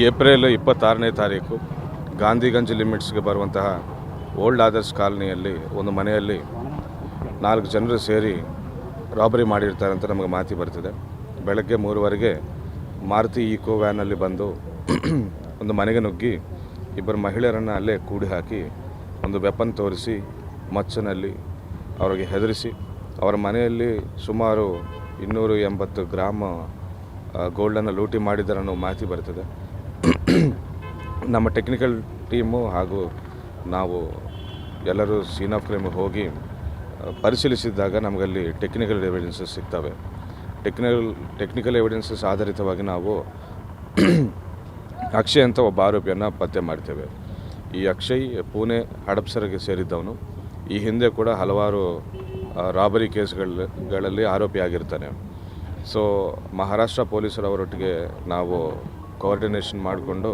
April 26ನೇ ತಾರೀಕು ಗಾಂಧಿಗಂಜ್ ಲಿಮಿಟ್ಸ್ಗೆ ಬರುವಂತಹ old others ಕಾಲನಿಯಲ್ಲಿ ಒಂದು ಮನೆಯಲ್ಲಿ 4 ಜನರು ಸೇರಿ ರಾಬರಿ ಮಾಡಿರ್ತಾರೆ ಅಂತ ನಮಗೆ ಮಾಹಿತಿ ಬರ್ತಿದೆ. ಬೆಳಗ್ಗೆ 3:15ಗೆ ಮಾರುತಿ ಈಕೋ ವ್ಯಾನಲ್ಲಿ ಬಂದು ಒಂದು ಮನೆಗೆ ನುಗ್ಗಿ ಇಬ್ಬರು ಮಹಿಳೆಯರನ್ನು ಅಲ್ಲೇ ಕೂಡಿ ಹಾಕಿ ಒಂದು ವೆಪನ್ ತೋರಿಸಿ ಮಚ್ಚಿನಲ್ಲಿ ಅವರಿಗೆ ಹೆದರಿಸಿ ಅವರ ಮನೆಯಲ್ಲಿ ಸುಮಾರು 280 ಗ್ರಾಮ್ ಗೋಲ್ಡನ್ನು ಲೂಟಿ ಮಾಡಿದ್ದಾರೆ ಅನ್ನೋ ಮಾಹಿತಿ ಬರ್ತಿದೆ. ನಮ್ಮ ಟೆಕ್ನಿಕಲ್ ಟೀಮು ಹಾಗೂ ನಾವು ಎಲ್ಲರೂ ಸೀನ್ ಆಫ್ ಕ್ರೈಮಿಗೆ ಹೋಗಿ ಪರಿಶೀಲಿಸಿದಾಗ ನಮಗಲ್ಲಿ ಟೆಕ್ನಿಕಲ್ ಎವಿಡೆನ್ಸಸ್ ಸಿಗ್ತವೆ. ಟೆಕ್ನಿಕಲ್ ಎವಿಡೆನ್ಸಸ್ ಆಧಾರಿತವಾಗಿ ನಾವು ಅಕ್ಷಯ್ ಅಂತ ಒಬ್ಬ ಆರೋಪಿಯನ್ನು ಪತ್ತೆ ಮಾಡ್ತೇವೆ. ಈ ಅಕ್ಷಯ್ ಪುಣೆ ಹಡಪ್ಸರ್ಗೆ ಸೇರಿದ್ದವನು. ಈ ಹಿಂದೆ ಕೂಡ ಹಲವಾರು ರಾಬರಿ ಕೇಸ್ಗಳಲ್ಲಿ ಆರೋಪಿಯಾಗಿರ್ತಾನೆ. ಸೊ ಮಹಾರಾಷ್ಟ್ರ ಪೊಲೀಸರವರೊಟ್ಟಿಗೆ ನಾವು ಕೋಆರ್ಡಿನೇಷನ್ ಮಾಡಿಕೊಂಡು